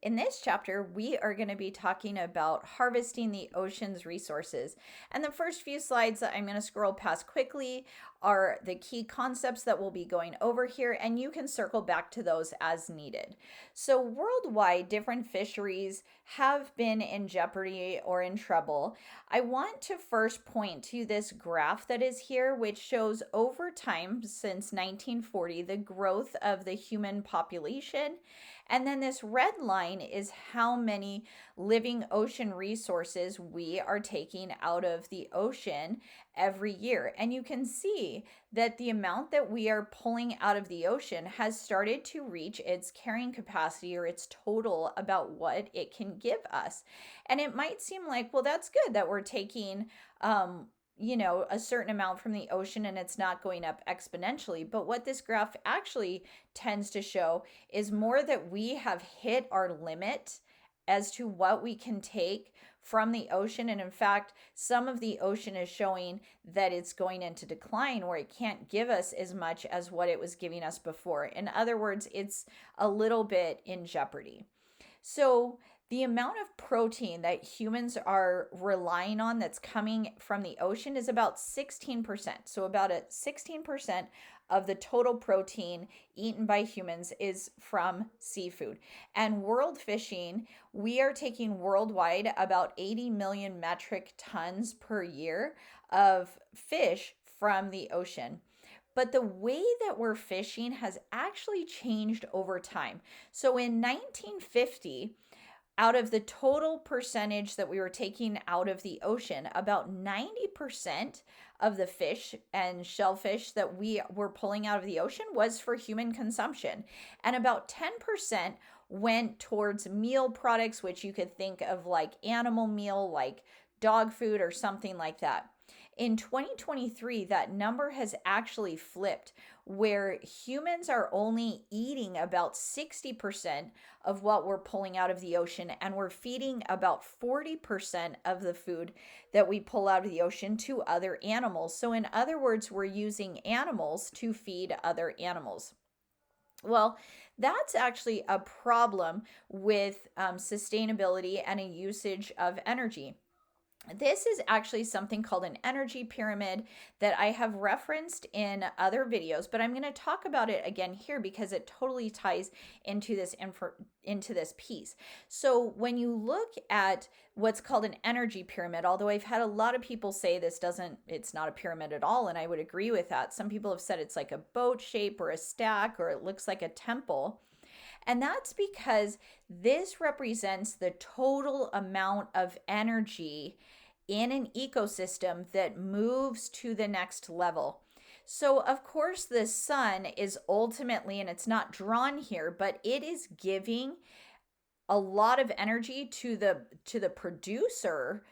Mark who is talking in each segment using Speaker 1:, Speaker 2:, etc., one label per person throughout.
Speaker 1: In this chapter, we are going to be talking about harvesting the ocean's resources. And the first few slides that I'm going to scroll past quickly are the key concepts that we'll be going over here, and you can circle back to those as needed. So, worldwide, different fisheries have been in jeopardy or in trouble. I want to first point to this graph that is here, which shows over time since 1940 the growth of the human population. And then this red line is how many living ocean resources we are taking out of the ocean every year. And you can see that the amount that we are pulling out of the ocean has started to reach its carrying capacity or its total about what it can give us. And it might seem like, well, that's good that we're taking a certain amount from the ocean and it's not going up exponentially. But what this graph actually tends to show is more that we have hit our limit as to what we can take from the ocean. And in fact, some of the ocean is showing that it's going into decline where it can't give us as much as what it was giving us before. In other words, it's a little bit in jeopardy. So the amount of protein that humans are relying on that's coming from the ocean is about 16%. So about 16% of the total protein eaten by humans is from seafood. And world fishing, we are taking worldwide about 80 million metric tons per year of fish from the ocean. But the way that we're fishing has actually changed over time. So in 1950, out of the total percentage that we were taking out of the ocean, about 90% of the fish and shellfish that we were pulling out of the ocean was for human consumption. And about 10% went towards meal products, which you could think of like animal meal, like dog food or something like that. In 2023, that number has actually flipped, where humans are only eating about 60% of what we're pulling out of the ocean, and we're feeding about 40% of the food that we pull out of the ocean to other animals. So, in other words, we're using animals to feed other animals. Well, that's actually a problem with sustainability and a usage of energy. This is actually something called an energy pyramid that I have referenced in other videos, but I'm going to talk about it again here because it totally ties into this piece. So when you look at what's called an energy pyramid, although I've had a lot of people say it's not a pyramid at all, and I would agree with that. Some people have said it's like a boat shape or a stack, or it looks like a temple. And that's because this represents the total amount of energy in an ecosystem that moves to the next level. So, of course, the sun is ultimately, and it's not drawn here, but it is giving a lot of energy to the producer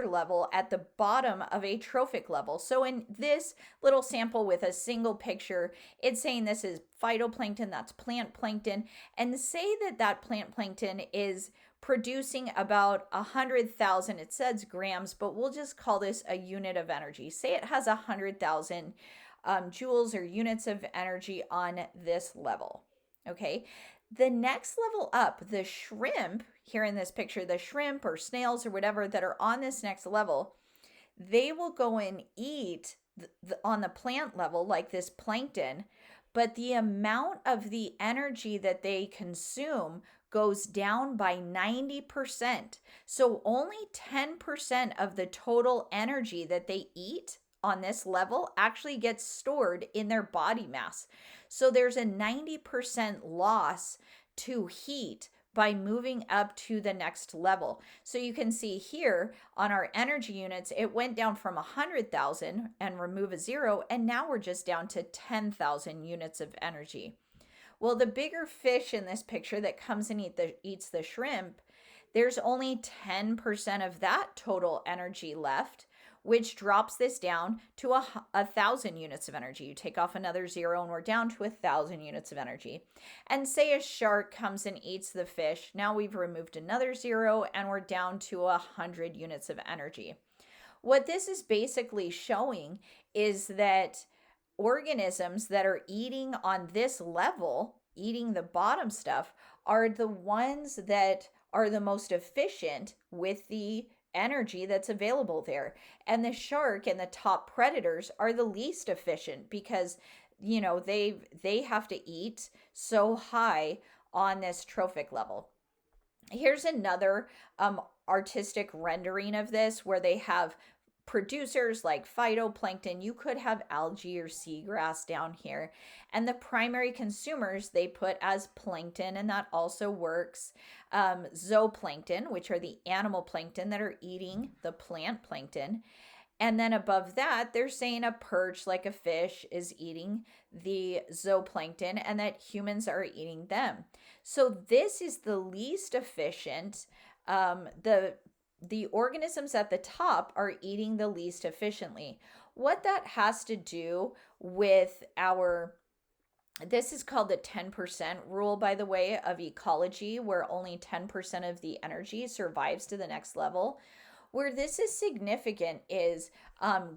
Speaker 1: level at the bottom of a trophic level. So in this little sample with a single picture, it's saying this is phytoplankton, that's plant plankton, and say that plant plankton is producing about 100,000, it says grams, but we'll just call this a unit of energy. Say it has 100,000 joules or units of energy on this level. Okay, the next level up, the shrimp here in this picture, the shrimp or snails or whatever that are on this next level, they will go and eat on the plant level like this plankton, but the amount of the energy that they consume goes down by 90%. So only 10% of the total energy that they eat on this level actually gets stored in their body mass. So there's a 90% loss to heat by moving up to the next level. So you can see here on our energy units, it went down from 100,000 and remove a zero, and now we're just down to 10,000 units of energy. Well, the bigger fish in this picture that comes and eats the shrimp, there's only 10% of that total energy left, which drops this down to 1,000 units of energy. You take off another zero and we're down to 1,000 units of energy. And say a shark comes and eats the fish. Now we've removed another zero and we're down to 100 units of energy. What this is basically showing is that organisms that are eating on this level eating the bottom stuff are the ones that are the most efficient with the energy that's available there. And the shark and the top predators are the least efficient because they have to eat so high on this trophic level. Here's another artistic rendering of this where they have producers like phytoplankton. You could have algae or seagrass down here. And the primary consumers they put as plankton, and that also works. Zooplankton, which are the animal plankton that are eating the plant plankton. And then above that, they're saying a perch, like a fish, is eating the zooplankton and that humans are eating them. So this is the least efficient. The organisms at the top are eating the least efficiently. What that has to do with this is called the 10% rule, by the way, of ecology, where only 10% of the energy survives to the next level. Where this is significant is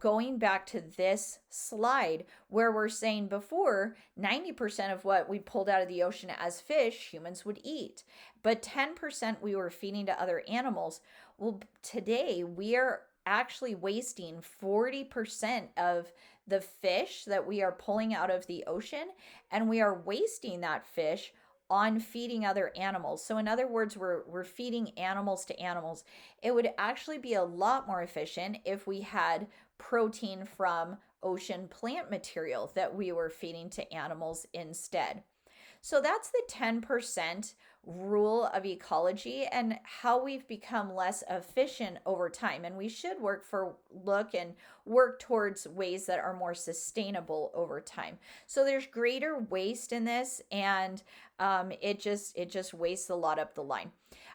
Speaker 1: going back to this slide where we're saying before 90% of what we pulled out of the ocean as fish, humans would eat, but 10% we were feeding to other animals. Well, today we are actually wasting 40% of the fish that we are pulling out of the ocean, and we are wasting that fish on feeding other animals. So in other words, we're feeding animals to animals. It would actually be a lot more efficient if we had protein from ocean plant material that we were feeding to animals instead. So that's the 10% rule of ecology and how we've become less efficient over time. And we should work towards ways that are more sustainable over time. So there's greater waste in this, and it just wastes a lot up the line.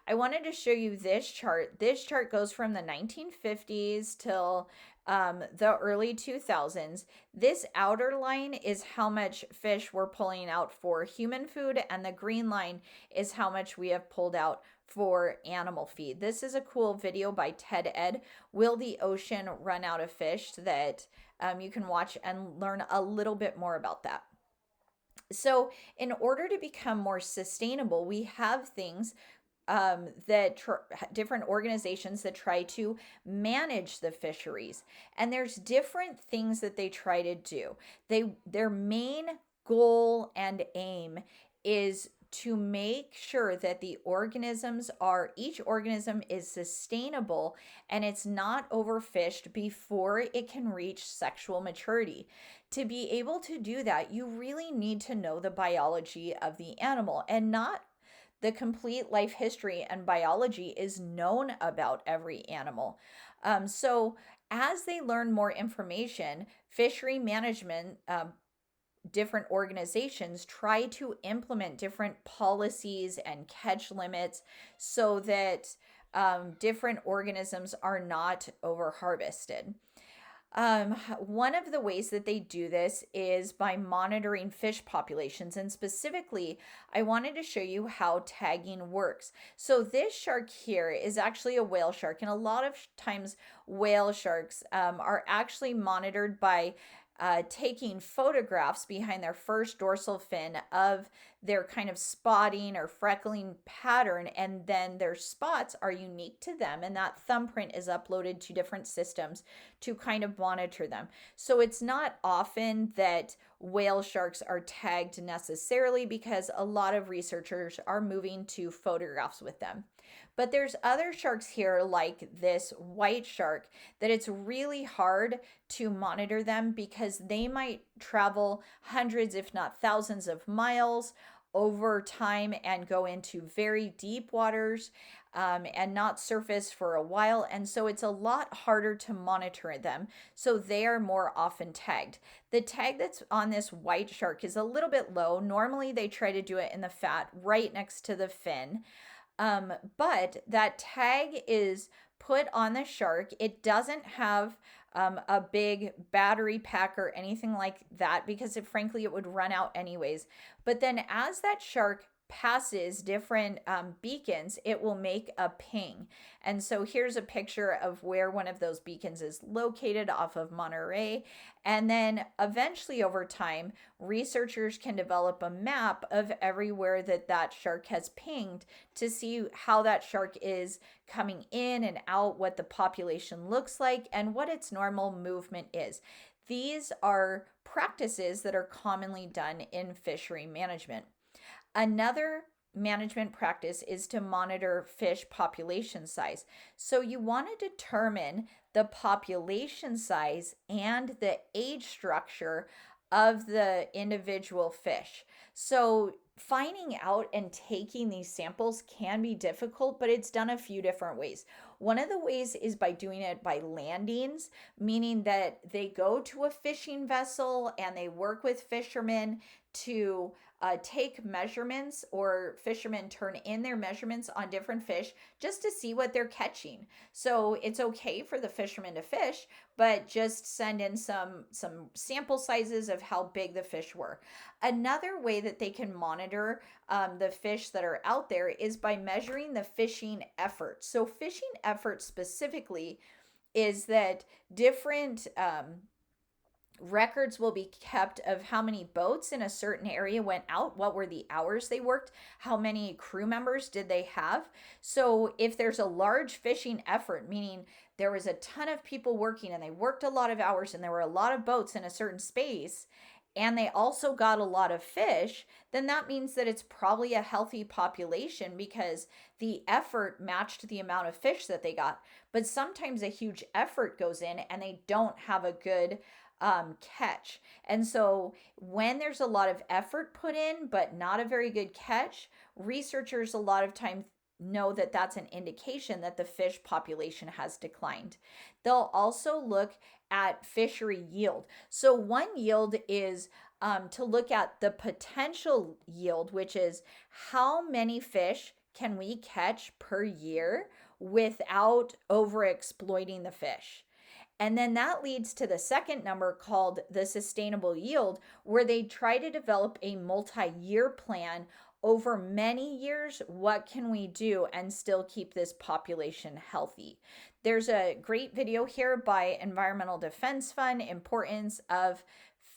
Speaker 1: I wanted to show you this chart. This chart goes from the 1950s till the early 2000s. This outer line is how much fish we're pulling out for human food, and the green line is how much we have pulled out for animal feed. This is a cool video by Ted Ed, Will the Ocean Run Out of Fish, that you can watch and learn a little bit more about that. So in order to become more sustainable, we have things different organizations that try to manage the fisheries, and there's different things that they try to do. Their main goal and aim is to make sure that each organism is sustainable and it's not overfished before it can reach sexual maturity. To be able to do that, you really need to know the biology of the animal, and not the complete life history and biology is known about every animal. So as they learn more information, fishery management, different organizations try to implement different policies and catch limits so that different organisms are not over harvested. One of the ways that they do this is by monitoring fish populations. And specifically, I wanted to show you how tagging works. So this shark here is actually a whale shark. And a lot of times whale sharks are actually monitored by taking photographs behind their first dorsal fin of their kind of spotting or freckling pattern, and then their spots are unique to them, and that thumbprint is uploaded to different systems to kind of monitor them. So it's not often that whale sharks are tagged necessarily, because a lot of researchers are moving to photographs with them. But there's other sharks here, like this white shark, that it's really hard to monitor them because they might travel hundreds, if not thousands of miles over time and go into very deep waters and not surface for a while. And so it's a lot harder to monitor them. So they are more often tagged. The tag that's on this white shark is a little bit low. Normally they try to do it in the fat right next to the fin. But that tag is put on the shark. It doesn't have a big battery pack or anything like that, because frankly it would run out anyways. But then as that shark passes different beacons, it will make a ping. And so here's a picture of where one of those beacons is located off of Monterey. And then eventually over time, researchers can develop a map of everywhere that that shark has pinged to see how that shark is coming in and out, what the population looks like, and what its normal movement is. These are practices that are commonly done in fishery management. Another management practice is to monitor fish population size. So you want to determine the population size and the age structure of the individual fish. So finding out and taking these samples can be difficult, but it's done a few different ways. One of the ways is by doing it by landings, meaning that they go to a fishing vessel and they work with fishermen to take measurements, or fishermen turn in their measurements on different fish just to see what they're catching. So it's okay for the fishermen to fish, but just send in some sample sizes of how big the fish were. Another way that they can monitor the fish that are out there is by measuring the fishing effort. So fishing effort specifically is that different records will be kept of how many boats in a certain area went out, what were the hours they worked, how many crew members did they have. So if there's a large fishing effort, meaning there was a ton of people working and they worked a lot of hours and there were a lot of boats in a certain space, and they also got a lot of fish, then that means that it's probably a healthy population because the effort matched the amount of fish that they got. But sometimes a huge effort goes in and they don't have a good catch. And so when there's a lot of effort put in, but not a very good catch, researchers a lot of times know that that's an indication that the fish population has declined. They'll also look at fishery yield. So one yield is to look at the potential yield, which is how many fish can we catch per year without over exploiting the fish. And then that leads to the second number called the sustainable yield, where they try to develop a multi-year plan over many years. What can we do and still keep this population healthy? There's a great video here by Environmental Defense Fund, Importance of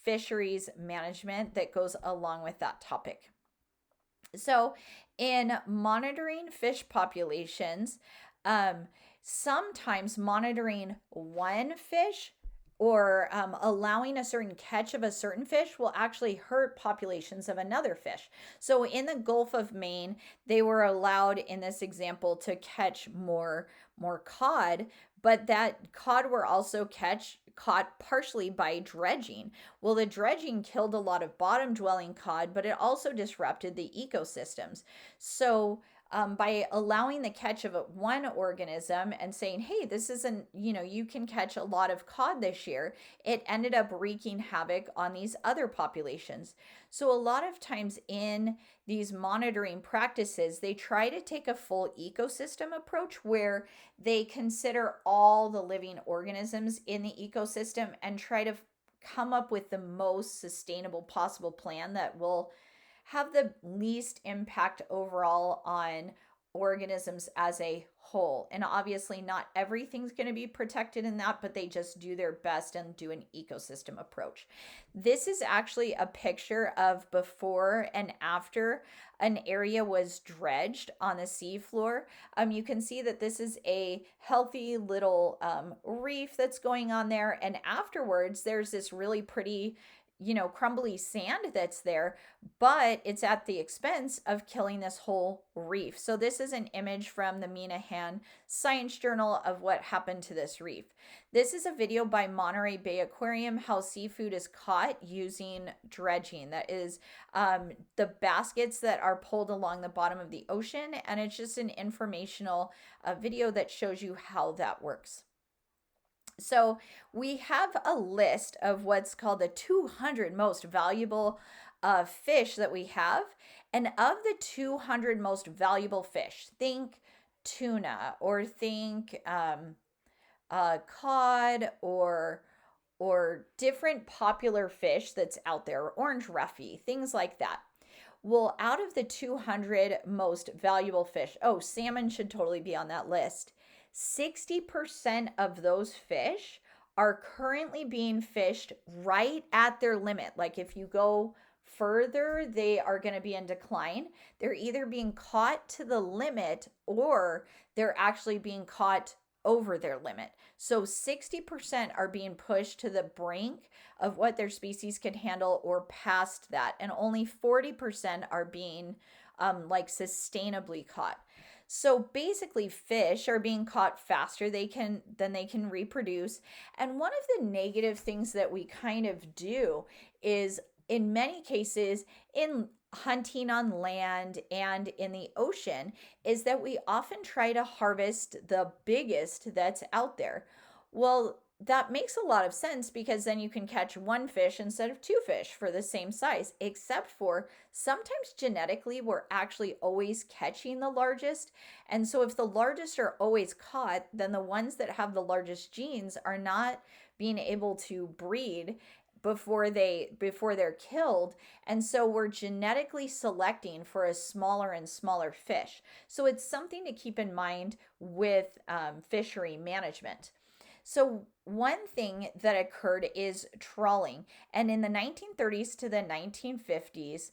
Speaker 1: Fisheries Management, that goes along with that topic. So in monitoring fish populations, sometimes monitoring one fish or allowing a certain catch of a certain fish will actually hurt populations of another fish. So in the Gulf of Maine, they were allowed in this example to catch more cod, but that cod were also caught partially by dredging. Well, the dredging killed a lot of bottom dwelling cod, but it also disrupted the ecosystems. So by allowing the catch of one organism and saying, hey, this isn't, you can catch a lot of cod this year, it ended up wreaking havoc on these other populations. So a lot of times in these monitoring practices, they try to take a full ecosystem approach where they consider all the living organisms in the ecosystem and try to come up with the most sustainable possible plan that will have the least impact overall on organisms as a whole. And obviously, not everything's going to be protected in that, but they just do their best and do an ecosystem approach. This is actually a picture of before and after an area was dredged on the seafloor. You can see that this is a healthy little reef that's going on there. And afterwards, there's this really pretty crumbly sand that's there, but it's at the expense of killing this whole reef. So this is an image from the Minahan Science Journal of what happened to this reef. This is a video by Monterey Bay Aquarium, how seafood is caught using dredging. That is the baskets that are pulled along the bottom of the ocean, and it's just an informational video that shows you how that works. So we have a list of what's called the 200 most valuable fish that we have. And of the 200 most valuable fish, think tuna or think cod or different popular fish that's out there, orange roughy, things like that. Well, out of the 200 most valuable fish, oh, salmon should totally be on that list. 60% of those fish are currently being fished right at their limit. Like if you go further, they are going to be in decline. They're either being caught to the limit or they're actually being caught over their limit. So 60% are being pushed to the brink of what their species can handle or past that. And only 40% are being like sustainably caught. So basically, fish are being caught faster than they can reproduce. And one of the negative things that we kind of do is, in many cases, in hunting on land and in the ocean, is that we often try to harvest the biggest that's out there. Well, that makes a lot of sense because then you can catch one fish instead of two fish for the same size, except for sometimes genetically we're actually always catching the largest. And so if the largest are always caught, then the ones that have the largest genes are not being able to breed before they're killed, and so we're genetically selecting for a smaller and smaller fish. So it's something to keep in mind with fishery management. So, one thing that occurred is trawling. And in the 1930s to the 1950s,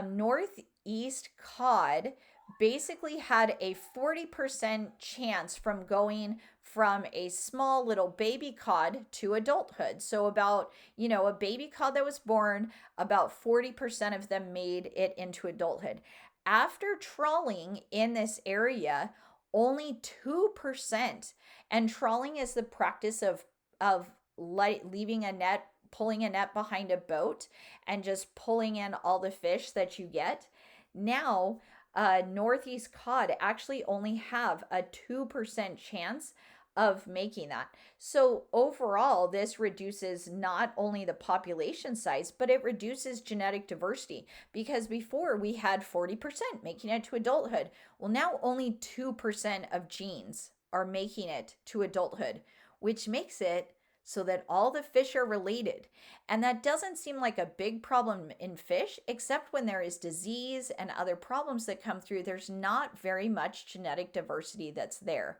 Speaker 1: Northeast cod basically had a 40% chance from going from a small little baby cod to adulthood. So, about, a baby cod that was born, about 40% of them made it into adulthood. After trawling in this area, only 2%. And trawling is the practice of leaving a net, pulling a net behind a boat and just pulling in all the fish that you get. Now, Northeast cod actually only have a 2% chance of making that. So overall, this reduces not only the population size, but it reduces genetic diversity, because before we had 40% making it to adulthood. Well, now only 2% of genes are making it to adulthood, which makes it so that all the fish are related. And that doesn't seem like a big problem in fish, except when there is disease and other problems that come through. There's not very much genetic diversity that's there.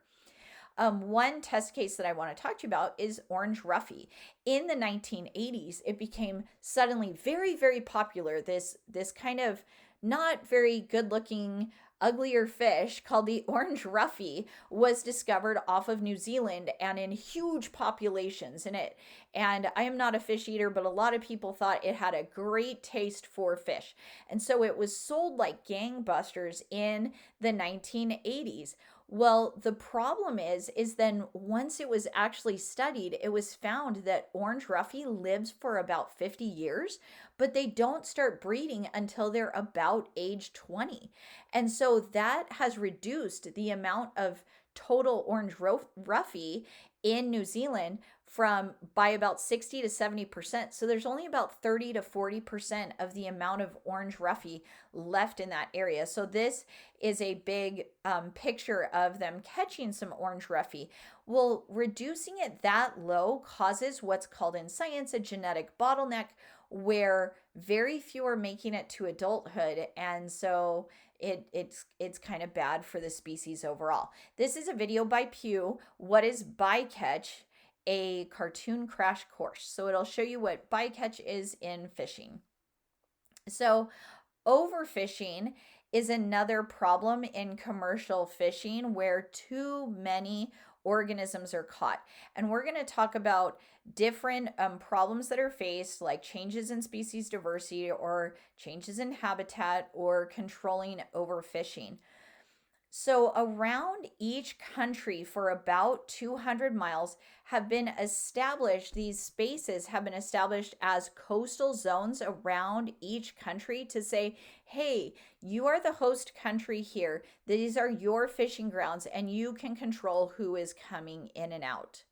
Speaker 1: One test case that I want to talk to you about is orange roughy. In the 1980s, it became suddenly very, very popular. This kind of not very good looking, uglier fish called the orange roughy was discovered off of New Zealand and in huge populations in it. And I am not a fish eater, but a lot of people thought it had a great taste for fish. And so it was sold like gangbusters in the 1980s. Well, the problem is then once it was actually studied, it was found that orange roughy lives for about 50 years, but they don't start breeding until they're about age 20. And so that has reduced the amount of total orange roughy in New Zealand by about 60 to 70%. So there's only about 30 to 40% of the amount of orange roughy left in that area. So this is a big picture of them catching some orange roughy. Well, reducing it that low causes what's called in science a genetic bottleneck, where very few are making it to adulthood, and so it's kind of bad for the species overall. This is a video by Pew. What is bycatch? A cartoon crash course. So it'll show you what bycatch is in fishing. So overfishing is another problem in commercial fishing where too many organisms are caught. And we're going to talk about different problems that are faced, like changes in species diversity or changes in habitat or controlling overfishing. So around each country for about 200 miles have been established, these spaces have been established as coastal zones around each country to say, hey, you are the host country here. These are your fishing grounds and you can control who is coming in and out.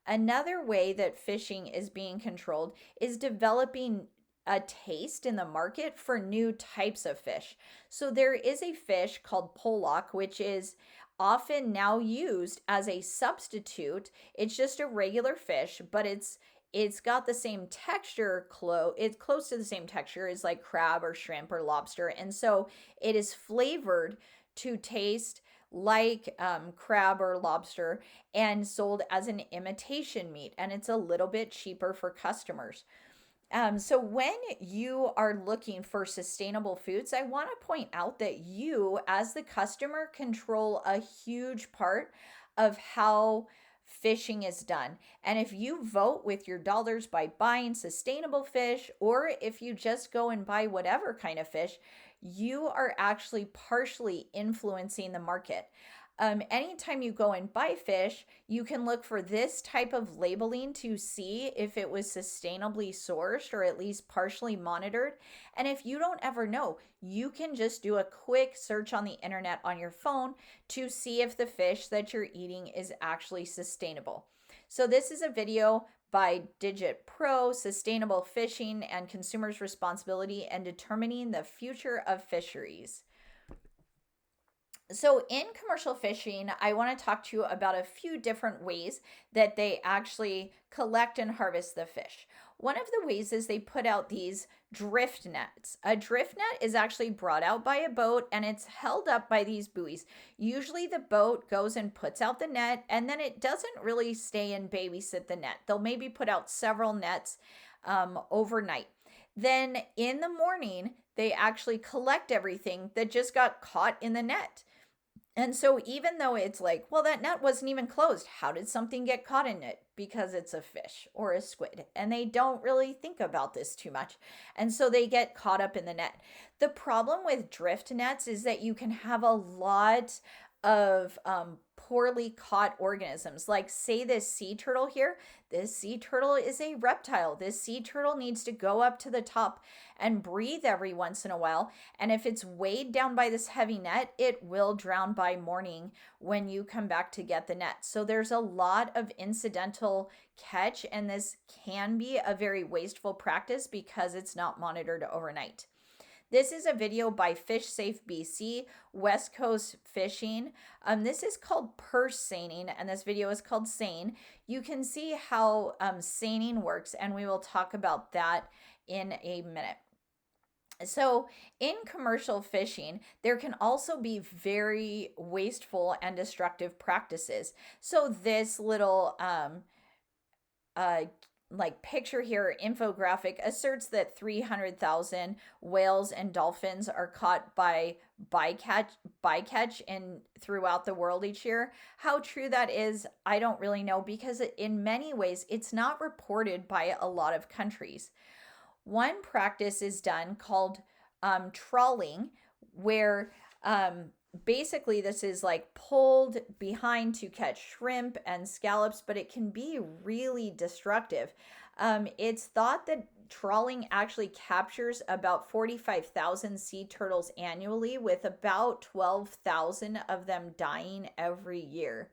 Speaker 1: Another way that fishing is being controlled is developing a taste in the market for new types of fish. So there is a fish called pollock, which is often now used as a substitute. It's just a regular fish, but it's got the same texture, it's close to the same texture as like crab or shrimp or lobster. And so it is flavored to taste like crab or lobster and sold as an imitation meat. And it's a little bit cheaper for customers. So when you are looking for sustainable foods, I want to point out that you, as the customer, control a huge part of how fishing is done. And if you vote with your dollars by buying sustainable fish, or if you just go and buy whatever kind of fish, you are actually partially influencing the market. Anytime you go and buy fish, you can look for this type of labeling to see if it was sustainably sourced or at least partially monitored. And if you don't ever know, you can just do a quick search on the internet on your phone to see if the fish that you're eating is actually sustainable. So this is a video by Digit Pro, Sustainable Fishing and Consumers' Responsibility and Determining the Future of Fisheries. So in commercial fishing, I want to talk to you about a few different ways that they actually collect and harvest the fish. One of the ways is they put out these drift nets. A drift net is actually brought out by a boat and it's held up by these buoys. Usually the boat goes and puts out the net and then it doesn't really stay and babysit the net. They'll maybe put out several nets overnight. Then in the morning, they actually collect everything that just got caught in the net. And so even though it's like, well, that net wasn't even closed, how did something get caught in it? Because it's a fish or a squid. And they don't really think about this too much. And so they get caught up in the net. The problem with drift nets is that you can have a lot of poorly caught organisms. Like say this sea turtle here, this sea turtle is a reptile. This sea turtle needs to go up to the top and breathe every once in a while. And if it's weighed down by this heavy net, it will drown by morning when you come back to get the net. So there's a lot of incidental catch, and this can be a very wasteful practice because it's not monitored overnight. This is a video by Fish Safe BC, West Coast Fishing. This is called purse seining, and this video is called seine. You can see how seining works, and we will talk about that in a minute. So in commercial fishing, there can also be very wasteful and destructive practices. So this little like picture here, infographic asserts that 300,000 whales and dolphins are caught by bycatch in throughout the world each year. How true that is, I don't really know, because in many ways it's not reported by a lot of countries. One practice is done called trawling, where basically this is like pulled behind to catch shrimp and scallops, but it can be really destructive. It's thought that trawling actually captures about 45,000 sea turtles annually, with about 12,000 of them dying every year.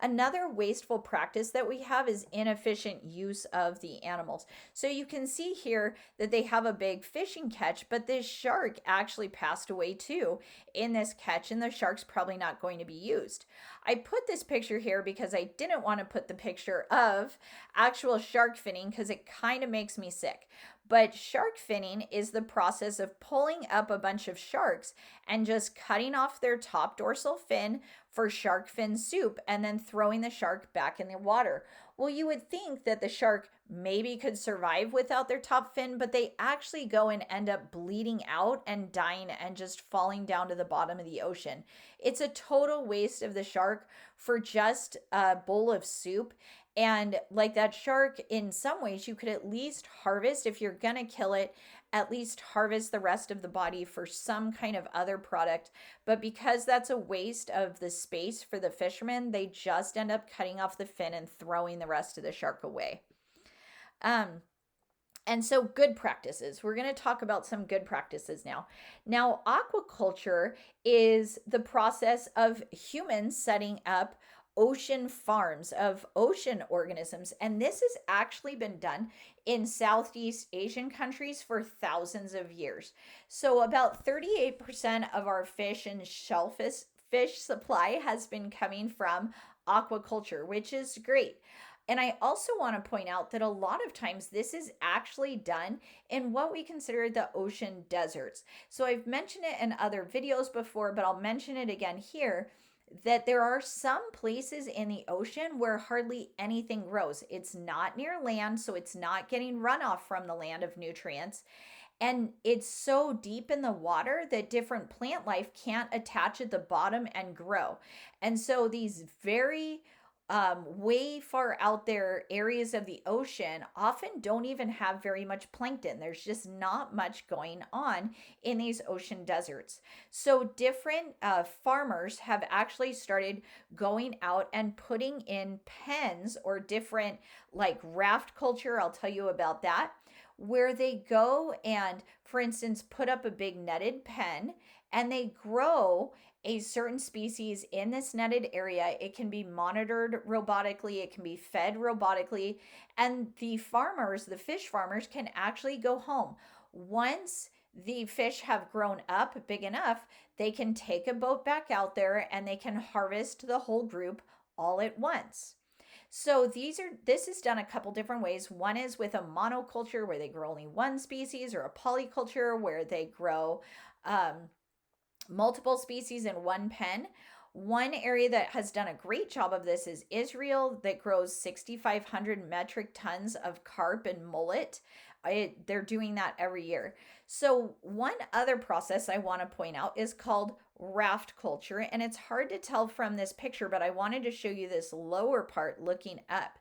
Speaker 1: Another wasteful practice that we have is inefficient use of the animals. So you can see here that they have a big fishing catch, but this shark actually passed away too in this catch, and the shark's probably not going to be used. I put this picture here because I didn't want to put the picture of actual shark finning because it kind of makes me sick. But shark finning is the process of pulling up a bunch of sharks and just cutting off their top dorsal fin for shark fin soup and then throwing the shark back in the water. Well, you would think that the shark maybe could survive without their top fin, but they actually go and end up bleeding out and dying and just falling down to the bottom of the ocean. It's a total waste of the shark for just a bowl of soup. And like that shark, in some ways, you could at least harvest, if you're going to kill it, at least harvest the rest of the body for some kind of other product. But because that's a waste of the space for the fishermen, they just end up cutting off the fin and throwing the rest of the shark away. And so good practices. We're going to talk about some good practices now. Now, aquaculture is the process of humans setting up ocean farms of ocean organisms. And this has actually been done in Southeast Asian countries for thousands of years. So about 38% of our fish and shellfish supply has been coming from aquaculture, which is great. And I also want to point out that a lot of times this is actually done in what we consider the ocean deserts. So I've mentioned it in other videos before, but I'll mention it again here, that there are some places in the ocean where hardly anything grows. It's not near land, so it's not getting runoff from the land of nutrients. And it's so deep in the water that different plant life can't attach at the bottom and grow. And so these very way far out there areas of the ocean often don't even have very much plankton. There's just not much going on in these ocean deserts. So different farmers have actually started going out and putting in pens or different, like raft culture. I'll tell you about that, where they go and, for instance, put up a big netted pen and they grow a certain species in this netted area. It can be monitored robotically, it can be fed robotically, and the farmers, the fish farmers, can actually go home. Once the fish have grown up big enough, they can take a boat back out there and they can harvest the whole group all at once. So this is done a couple different ways. One is with a monoculture where they grow only one species, or a polyculture where they grow multiple species in one pen. One area that has done a great job of this is Israel, that grows 6,500 metric tons of carp and mullet. They're doing that every year. So one other process I want to point out is called raft culture, and it's hard to tell from this picture, but I wanted to show you this lower part looking up.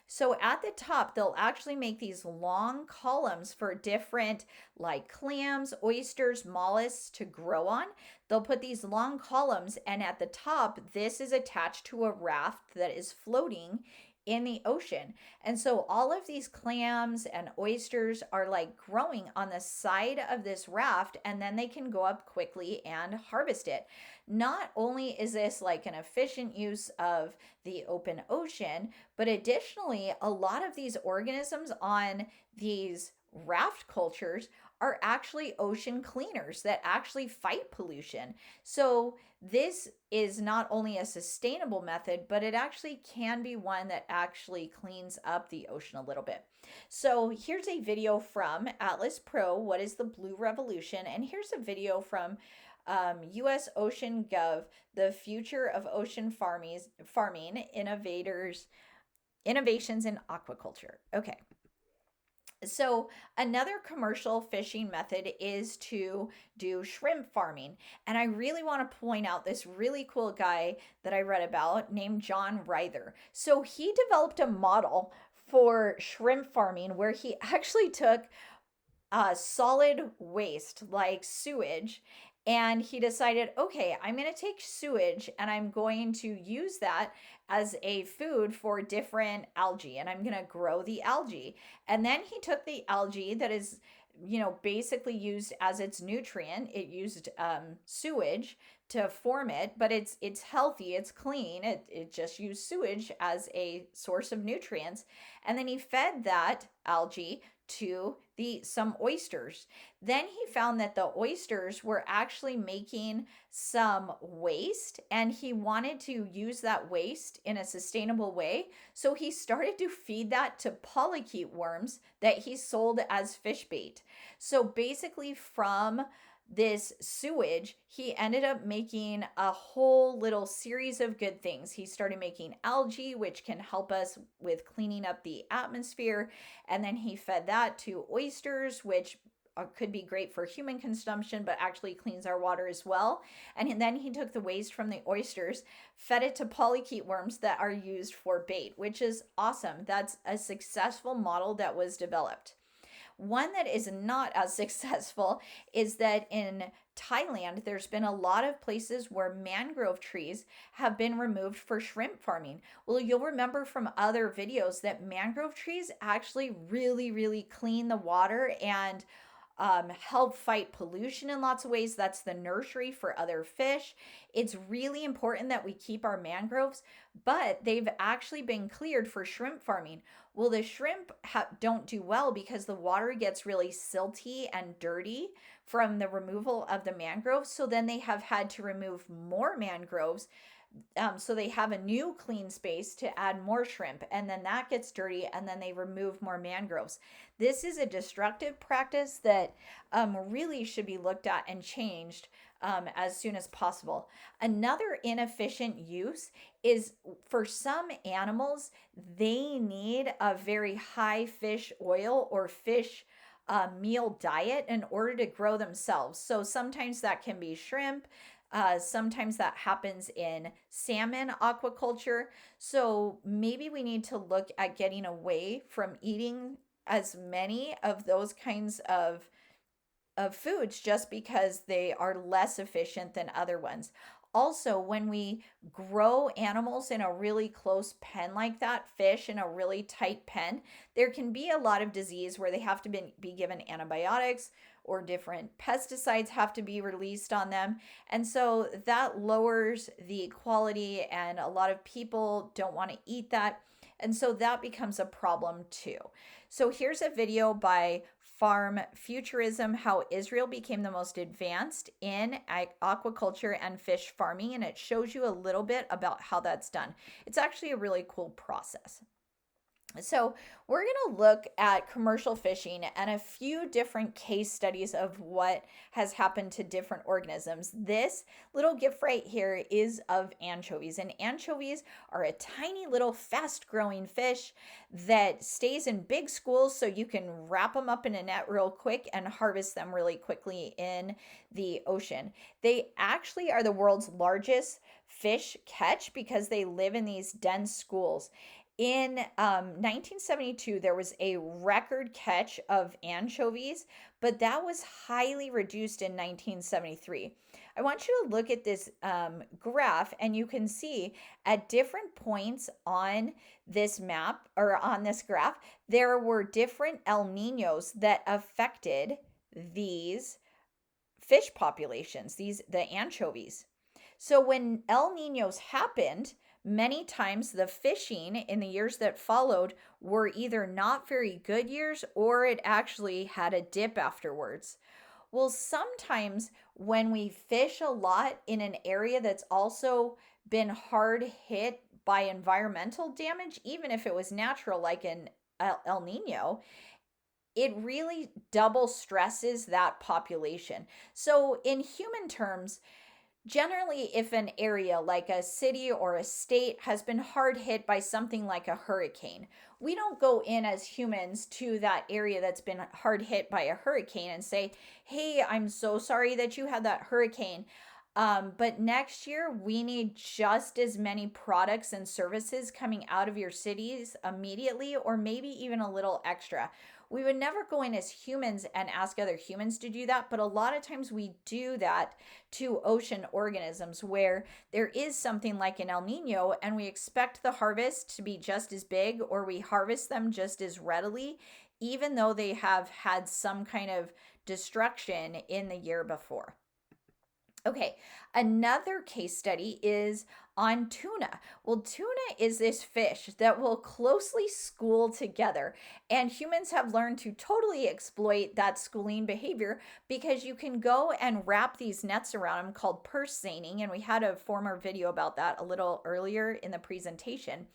Speaker 1: So at the top, they'll actually make these long columns for different, like clams, oysters, mollusks to grow on. They'll put these long columns, and at the top, this is attached to a raft that is floating in the ocean. And so all of these clams and oysters are like growing on the side of this raft, and then they can go up quickly and harvest it. Not only is this like an efficient use of the open ocean, but additionally, a lot of these organisms on these raft cultures are actually ocean cleaners that actually fight pollution. So this is not only a sustainable method, but it actually can be one that actually cleans up the ocean a little bit. So here's a video from Atlas Pro, What is the Blue Revolution? And here's a video from U.S. Ocean Gov, The Future of Ocean Farming Innovations in Aquaculture. Okay. So another commercial fishing method is to do shrimp farming. And I really want to point out this really cool guy that I read about named John Ryther. So he developed a model for shrimp farming where he actually took solid waste like sewage, and he decided, okay, I'm going to take sewage and I'm going to use that as a food for different algae, and I'm going to grow the algae. And then he took the algae that is, basically used as its nutrient. It used sewage to form it, but it's healthy, it's clean. It just used sewage as a source of nutrients. And then he fed that algae to some oysters. Then he found that the oysters were actually making some waste, and he wanted to use that waste in a sustainable way. So he started to feed that to polychaete worms that he sold as fish bait. So basically, from this sewage, he ended up making a whole little series of good things. He started making algae, which can help us with cleaning up the atmosphere. And then he fed that to oysters, which could be great for human consumption, but actually cleans our water as well. And then he took the waste from the oysters, fed it to polychaete worms that are used for bait, which is awesome. That's a successful model that was developed. One that is not as successful is that in Thailand, there's been a lot of places where mangrove trees have been removed for shrimp farming. Well, you'll remember from other videos that mangrove trees actually really, really clean the water and help fight pollution in lots of ways. That's the nursery for other fish. It's really important that we keep our mangroves, but they've actually been cleared for shrimp farming. Well, the shrimp don't do well because the water gets really silty and dirty from the removal of the mangroves. So then they have had to remove more mangroves So they have a new clean space to add more shrimp, and then that gets dirty, and then they remove more mangroves. This is a destructive practice that really should be looked at and changed as soon as possible. Another inefficient use is for some animals, they need a very high fish oil or fish meal diet in order to grow themselves. So sometimes that can be shrimp. Sometimes that happens in salmon aquaculture. So maybe we need to look at getting away from eating as many of those kinds of foods just because they are less efficient than other ones. Also, when we grow animals in a really close pen like that, fish in a really tight pen, there can be a lot of disease where they have to be given antibiotics or different pesticides have to be released on them. And so that lowers the quality, and a lot of people don't want to eat that. And so that becomes a problem too. So here's a video by Farm Futurism, how Israel became the most advanced in aquaculture and fish farming, and it shows you a little bit about how that's done. It's actually a really cool process. So, we're going to look at commercial fishing and a few different case studies of what has happened to different organisms. This little gift right here is of anchovies, and anchovies are a tiny little fast growing fish that stays in big schools, so you can wrap them up in a net real quick and harvest them really quickly in the ocean. They actually are the world's largest fish catch because they live in these dense schools. In 1972, there was a record catch of anchovies, but that was highly reduced in 1973. I want you to look at this graph, and you can see at different points on this map or on this graph, there were different El Ninos that affected these fish populations, the anchovies. So when El Ninos happened, many times the fishing in the years that followed were either not very good years or it actually had a dip afterwards. Well, sometimes when we fish a lot in an area that's also been hard hit by environmental damage, even if it was natural, like in El Nino, it really double stresses that population. So, in human terms, generally, if an area like a city or a state has been hard hit by something like a hurricane, we don't go in as humans to that area that's been hard hit by a hurricane and say, hey, I'm so sorry that you had that hurricane. But next year, we need just as many products and services coming out of your cities immediately, or maybe even a little extra. We would never go in as humans and ask other humans to do that, but a lot of times we do that to ocean organisms where there is something like an El Nino and we expect the harvest to be just as big, or we harvest them just as readily, even though they have had some kind of destruction in the year before. Okay, another case study is on tuna. Well, tuna is this fish that will closely school together, and humans have learned to totally exploit that schooling behavior because you can go and wrap these nets around them called purse seining, and we had a former video about that a little earlier in the presentation.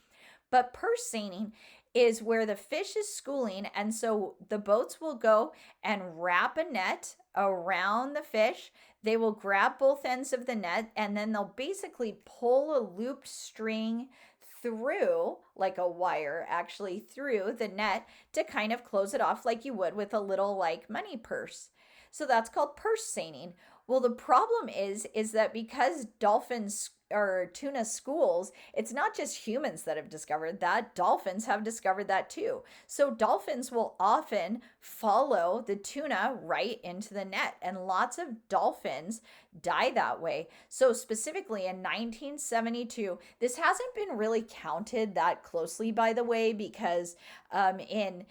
Speaker 1: But purse seining is where the fish is schooling, and so the boats will go and wrap a net around the fish. They will grab both ends of the net, and then they'll basically pull a looped string through, like a wire actually, through the net to kind of close it off like you would with a little like money purse. So that's called purse seining. Well, the problem is that because dolphins or tuna schools, it's not just humans that have discovered that, dolphins have discovered that too. So dolphins will often follow the tuna right into the net, and lots of dolphins die that way. So specifically in 1972, this hasn't been really counted that closely, by the way, because in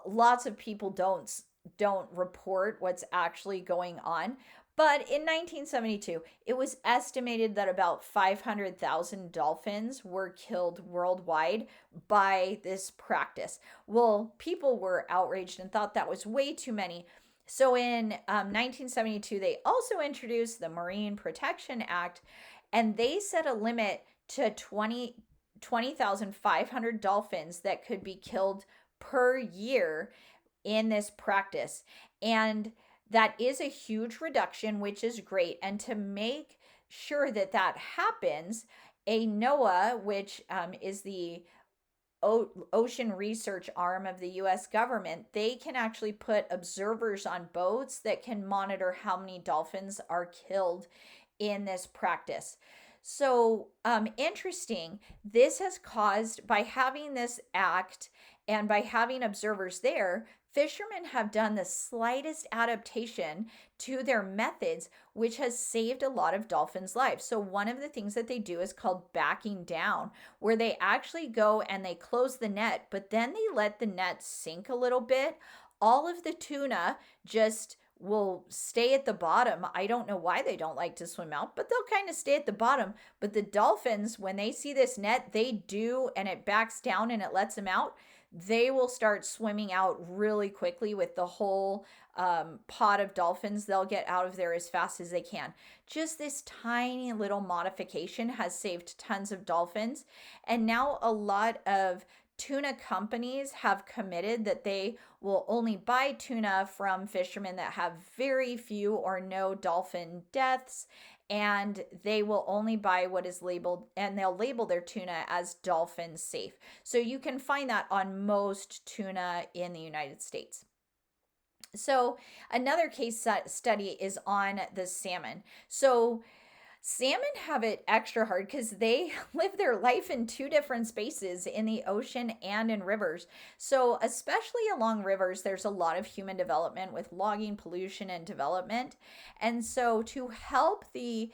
Speaker 1: lots of people don't report what's actually going on. But in 1972, it was estimated that about 500,000 dolphins were killed worldwide by this practice. Well, people were outraged and thought that was way too many. So in 1972, they also introduced the Marine Protection Act, and they set a limit to 20,500 dolphins that could be killed per year in this practice. And that is a huge reduction, which is great. And to make sure that that happens, a NOAA, which is the ocean research arm of the US government, they can actually put observers on boats that can monitor how many dolphins are killed in this practice. So, interesting. This has caused, by having this act and by having observers there, fishermen have done the slightest adaptation to their methods, which has saved a lot of dolphins' lives. So, one of the things that they do is called backing down, where they actually go and they close the net, but then they let the net sink a little bit. All of the tuna just will stay at the bottom. I don't know why they don't like to swim out, but they'll kind of stay at the bottom. But the dolphins, when they see this net, they do, and it backs down and it lets them out. They will start swimming out really quickly with the whole pod of dolphins. They'll get out of there as fast as they can. Just this tiny little modification has saved tons of dolphins. And now a lot of tuna companies have committed that they will only buy tuna from fishermen that have very few or no dolphin deaths, and they will only buy what is labeled, and they'll label their tuna as dolphin safe. So you can find that on most tuna in the United States. So another case study is on the salmon. So salmon have it extra hard because they live their life in two different spaces, in the ocean and in rivers. So, especially along rivers, there's a lot of human development with logging, pollution, and development. And so, to help the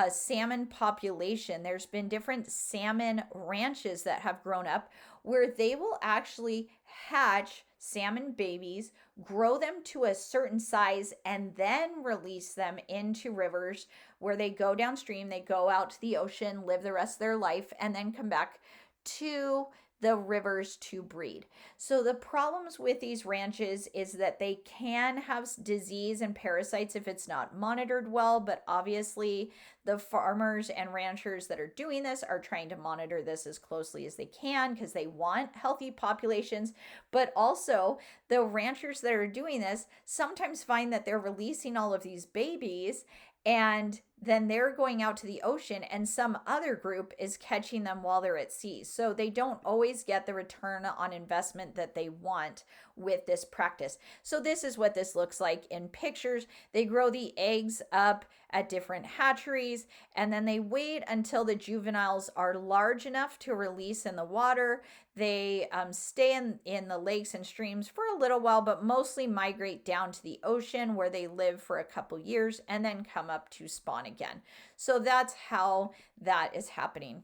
Speaker 1: salmon population, there's been different salmon ranches that have grown up where they will actually hatch salmon babies, grow them to a certain size, and then release them into rivers where they go downstream, they go out to the ocean, live the rest of their life, and then come back to the rivers to breed. So the problems with these ranches is that they can have disease and parasites if it's not monitored well, but obviously the farmers and ranchers that are doing this are trying to monitor this as closely as they can because they want healthy populations. But also the ranchers that are doing this sometimes find that they're releasing all of these babies, and then they're going out to the ocean and some other group is catching them while they're at sea. So they don't always get the return on investment that they want with this practice. So this is what this looks like in pictures. They grow the eggs up at different hatcheries, and then they wait until the juveniles are large enough to release in the water. They stay in the lakes and streams for a little while, but mostly migrate down to the ocean where they live for a couple years and then come up to spawn again. So that's how that is happening.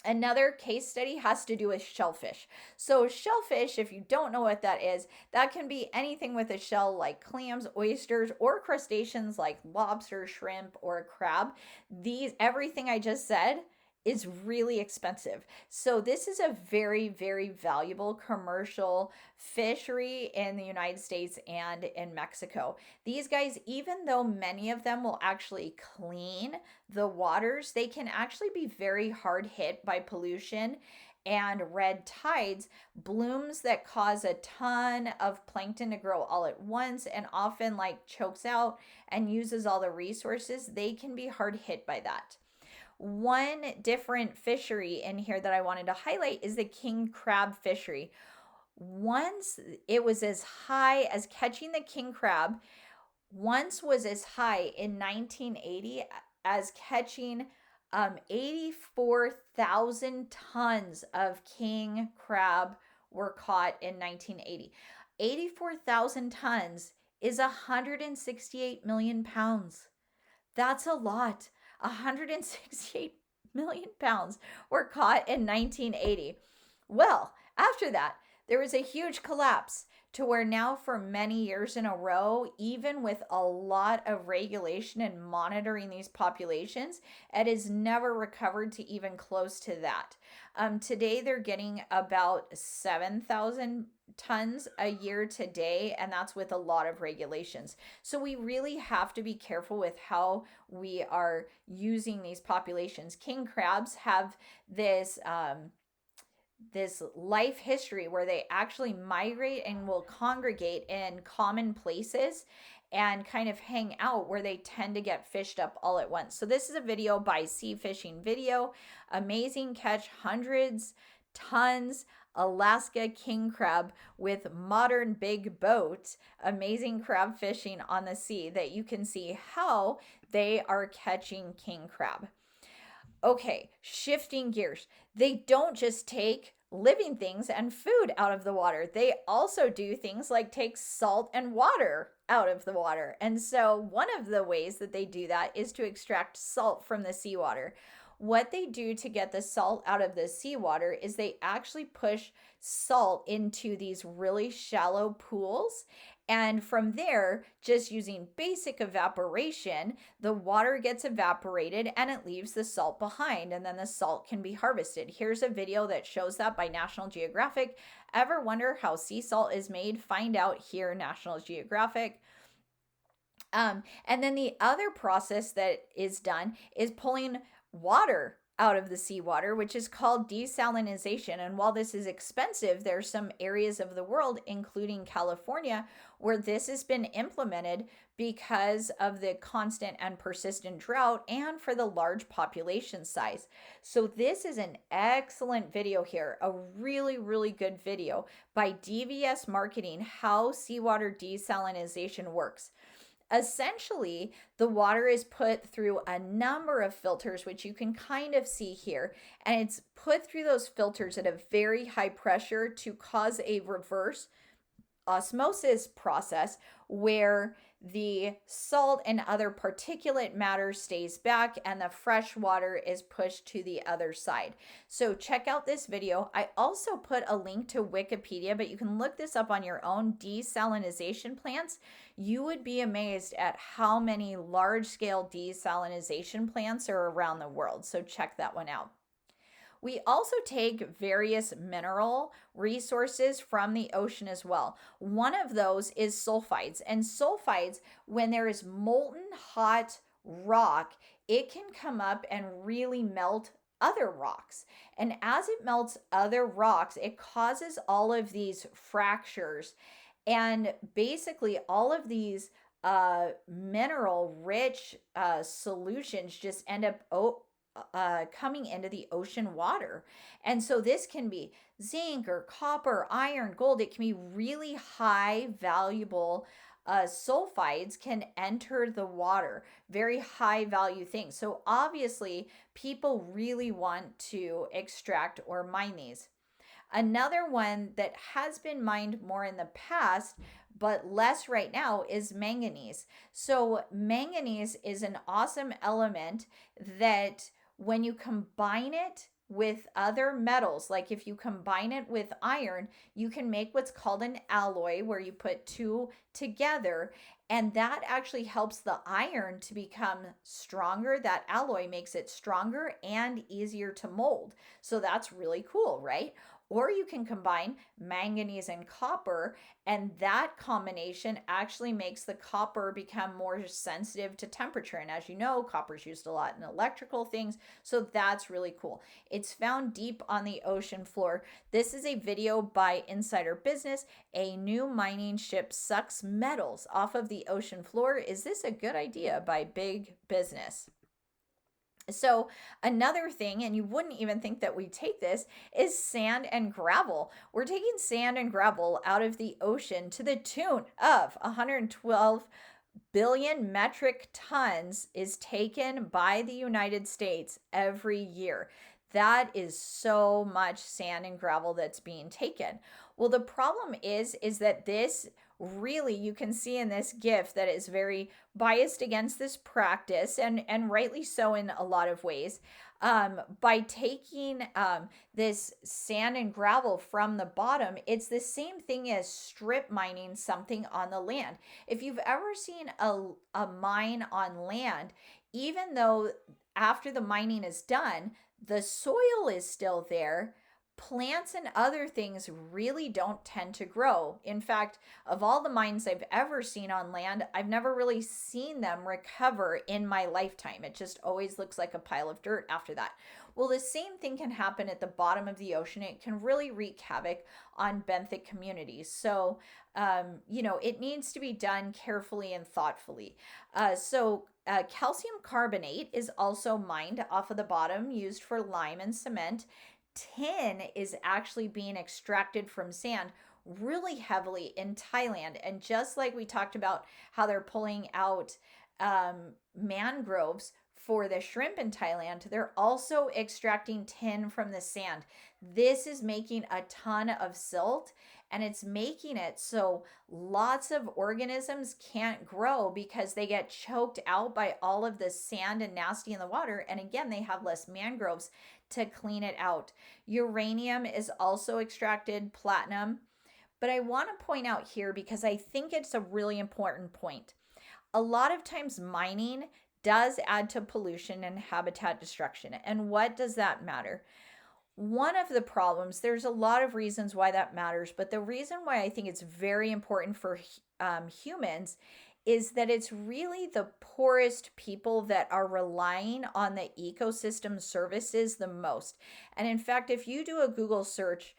Speaker 1: Another case study has to do with shellfish. So shellfish, if you don't know what that is, that can be anything with a shell like clams, oysters, or crustaceans like lobster, shrimp, or a crab. Everything I just said is really expensive. So this is a very, very valuable commercial fishery in the United States and in Mexico. These guys, even though many of them will actually clean the waters, they can actually be very hard hit by pollution and red tides, blooms that cause a ton of plankton to grow all at once and often like chokes out and uses all the resources. They can be hard hit by that. One different fishery in here that I wanted to highlight is the king crab fishery. Once it was as high as catching the king crab, once was as high in 1980 as catching 84,000 tons of king crab were caught in 1980. 84,000 tons is 168 million pounds. That's a lot. 168 million pounds were caught in 1980. Well, after that, There was a huge collapse to where now for many years in a row, even with a lot of regulation and monitoring these populations, it has never recovered to even close to that. Today, they're getting about 7,000 tons a year today, and that's with a lot of regulations. So we really have to be careful with how we are using these populations. King crabs have this life history where they actually migrate and will congregate in common places and kind of hang out where they tend to get fished up all at once. So this is a video by Sea Fishing Video. Amazing catch, hundreds tons Alaska king crab with modern big boat. Amazing crab fishing on the sea that you can see how they are catching king crab. Okay, shifting gears. They don't just take living things and food out of the water. They also do things like take salt and water out of the water. And so one of the ways that they do that is to extract salt from the seawater. What they do to get the salt out of the seawater is they actually push salt into these really shallow pools. And from there, just using basic evaporation, the water gets evaporated and it leaves the salt behind, and then the salt can be harvested. Here's a video that shows that by National Geographic. Ever wonder how sea salt is made? Find out here, National Geographic. And then the other process that is done is pulling water out of the seawater, which is called desalination. And while this is expensive, there's some areas of the world, including California, where this has been implemented because of the constant and persistent drought and for the large population size. So this is an excellent video here, a really, really good video by DVS Marketing, how seawater desalination works. Essentially, the water is put through a number of filters, which you can kind of see here, and it's put through those filters at a very high pressure to cause a reverse osmosis process where the salt and other particulate matter stays back and the fresh water is pushed to the other side. So check out this video. I also put a link to Wikipedia, but you can look this up on your own. Desalination plants. You would be amazed at how many large-scale desalination plants are around the world. So check that one out. We also take various mineral resources from the ocean as well. One of those is sulfides. And sulfides, when there is molten hot rock, it can come up and really melt other rocks. And as it melts other rocks, it causes all of these fractures. And basically, all of these mineral rich solutions just end up coming into the ocean water. And so this can be zinc or copper, iron, gold. It can be really high valuable sulfides can enter the water, very high value things. So obviously people really want to extract or mine these. Another one that has been mined more in the past, but less right now, is manganese. So manganese is an awesome element that when you combine it with other metals, like if you combine it with iron, you can make what's called an alloy where you put two together, and that actually helps the iron to become stronger. That alloy makes it stronger and easier to mold. So that's really cool, right? Or you can combine manganese and copper, and that combination actually makes the copper become more sensitive to temperature. And as you know, copper is used a lot in electrical things, so that's really cool. It's found deep on the ocean floor. This is a video by Insider Business. A new mining ship sucks metals off of the ocean floor. Is this a good idea? By Big Business. So another thing, and you wouldn't even think that we take this, is sand and gravel. We're taking sand and gravel out of the ocean to the tune of 112 billion metric tons is taken by the United States every year. That is so much sand and gravel that's being taken. Well, the problem is that this really, you can see in this GIF that is very biased against this practice, and rightly so in a lot of ways. By taking this sand and gravel from the bottom, it's the same thing as strip mining something on the land. If you've ever seen a mine on land, even though after the mining is done, the soil is still there, plants and other things really don't tend to grow. In fact, of all the mines I've ever seen on land, I've never really seen them recover in my lifetime. It just always looks like a pile of dirt after that. Well, the same thing can happen at the bottom of the ocean. It can really wreak havoc on benthic communities. So, it needs to be done carefully and thoughtfully. Calcium carbonate is also mined off of the bottom, used for lime and cement. Tin is actually being extracted from sand really heavily in Thailand. And just like we talked about how they're pulling out mangroves for the shrimp in Thailand, they're also extracting tin from the sand. This is making a ton of silt, and it's making it so lots of organisms can't grow because they get choked out by all of the sand and nasty in the water. And again, they have less mangroves to clean it out. Uranium is also extracted, platinum. But I want to point out here, because I think it's a really important point. A lot of times mining does add to pollution and habitat destruction. And what does that matter? One of the problems, there's a lot of reasons why that matters, but the reason why I think it's very important for humans is that it's really the poorest people that are relying on the ecosystem services the most. And in fact, if you do a Google search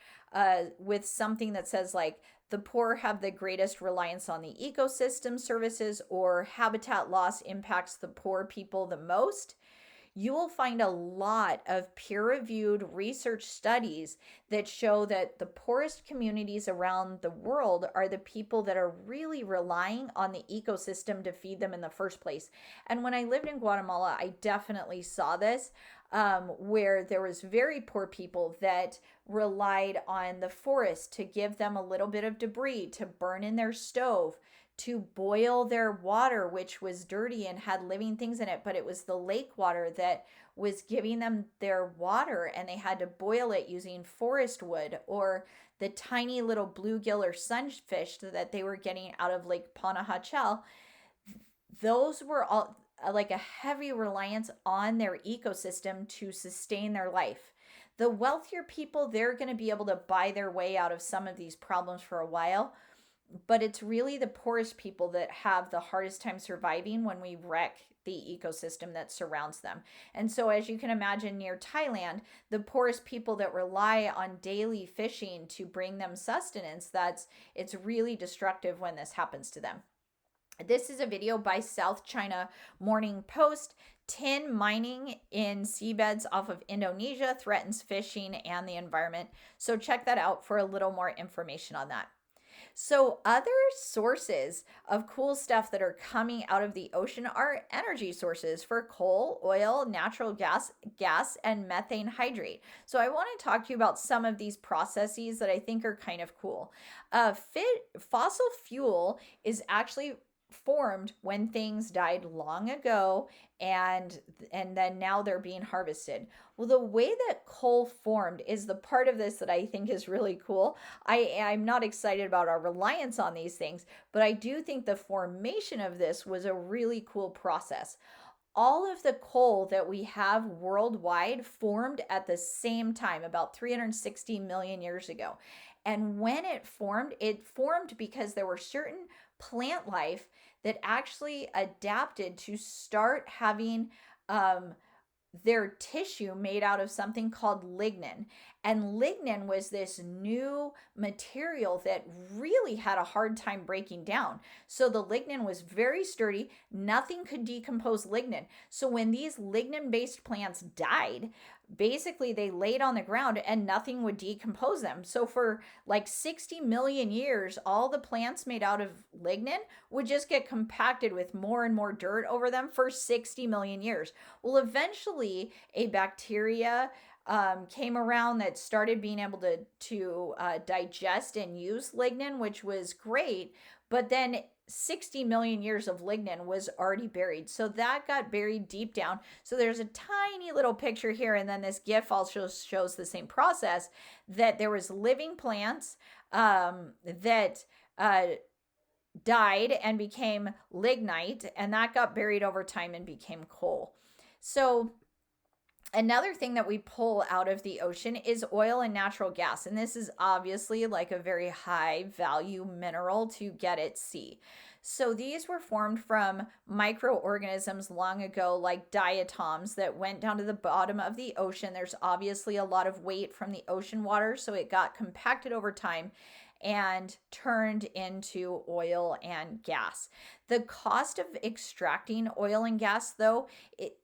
Speaker 1: with something that says like, the poor have the greatest reliance on the ecosystem services, or habitat loss impacts the poor people the most, you will find a lot of peer-reviewed research studies that show that the poorest communities around the world are the people that are really relying on the ecosystem to feed them in the first place. And when I lived in Guatemala, I definitely saw this, where there was very poor people that relied on the forest to give them a little bit of debris to burn in their stove, to boil their water, which was dirty and had living things in it, but it was the lake water that was giving them their water, and they had to boil it using forest wood, or the tiny little bluegill or sunfish that they were getting out of Lake Panajachel. Those were all like a heavy reliance on their ecosystem to sustain their life. The wealthier people, they're going to be able to buy their way out of some of these problems for a while, but it's really the poorest people that have the hardest time surviving when we wreck the ecosystem that surrounds them. And so, as you can imagine, near Thailand, the poorest people that rely on daily fishing to bring them sustenance, it's really destructive when this happens to them. This is a video by South China Morning Post. Tin mining in seabeds off of Indonesia threatens fishing and the environment. So check that out for a little more information on that. So other sources of cool stuff that are coming out of the ocean are energy sources for coal, oil, natural gas, and methane hydrate. So I want to talk to you about some of these processes that I think are kind of cool. Fossil fuel is actually formed when things died long ago, and then now they're being harvested. Well, the way that coal formed is the part of this that I think is really cool. I'm not excited about our reliance on these things, but I do think the formation of this was a really cool process. All of the coal that we have worldwide formed at the same time, about 360 million years ago. And when it formed because there were certain plant life that actually adapted to start having their tissue made out of something called lignin. And lignin was this new material that really had a hard time breaking down. So the lignin was very sturdy. Nothing could decompose lignin. So when these lignin-based plants died, basically they laid on the ground and nothing would decompose them. So for like 60 million years, all the plants made out of lignin would just get compacted with more and more dirt over them for 60 million years. Well, eventually a bacteria came around that started being able to digest and use lignin, which was great. but then 60 million years of lignin was already buried. So that got buried deep down. So there's a tiny little picture here, and then this GIF also shows the same process, that there was living plants that died and became lignite, and that got buried over time and became coal. So another thing that we pull out of the ocean is oil and natural gas. And this is obviously like a very high value mineral to get at sea. So these were formed from microorganisms long ago, like diatoms, that went down to the bottom of the ocean. There's obviously a lot of weight from the ocean water, so it got compacted over time and turned into oil and gas. The cost of extracting oil and gas, though,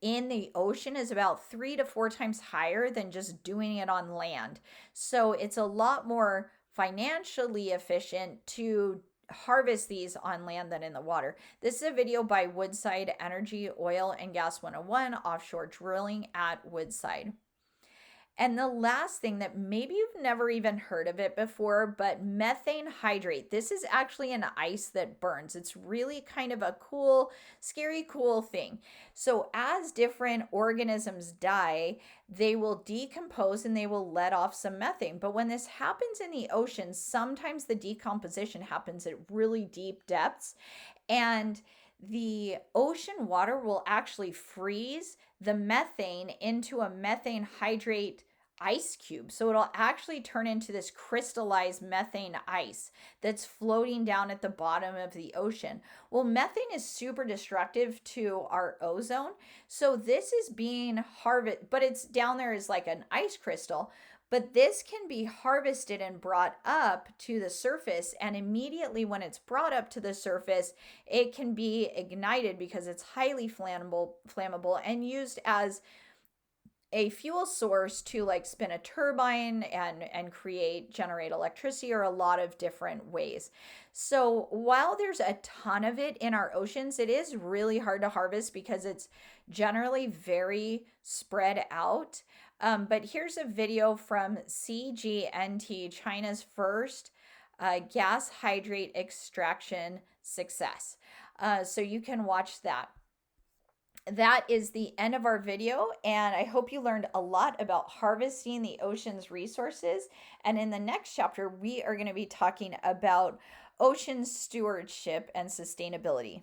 Speaker 1: in the ocean is about 3 to 4 times higher than just doing it on land. So it's a lot more financially efficient to harvest these on land than in the water. This is a video by Woodside Energy, Oil and Gas 101, offshore drilling at Woodside. And the last thing that maybe you've never even heard of it before, but methane hydrate. This is actually an ice that burns. It's really kind of a cool, scary, cool thing. So as different organisms die, they will decompose and they will let off some methane. But when this happens in the ocean, sometimes the decomposition happens at really deep depths. And the ocean water will actually freeze the methane into a methane hydrate ice cube. So it'll actually turn into this crystallized methane ice that's floating down at the bottom of the ocean. Well, methane is super destructive to our ozone. So this is being harvested, but it's down there as like an ice crystal. But this can be harvested and brought up to the surface. And immediately when it's brought up to the surface, it can be ignited because it's highly flammable and used as a fuel source to like spin a turbine and generate electricity, or a lot of different ways. So while there's a ton of it in our oceans, it is really hard to harvest because it's generally very spread out. But here's a video from Cengage, China's first gas hydrate extraction success. So you can watch that. That is the end of our video, and I hope you learned a lot about harvesting the ocean's resources. And in the next chapter, we are going to be talking about ocean stewardship and sustainability.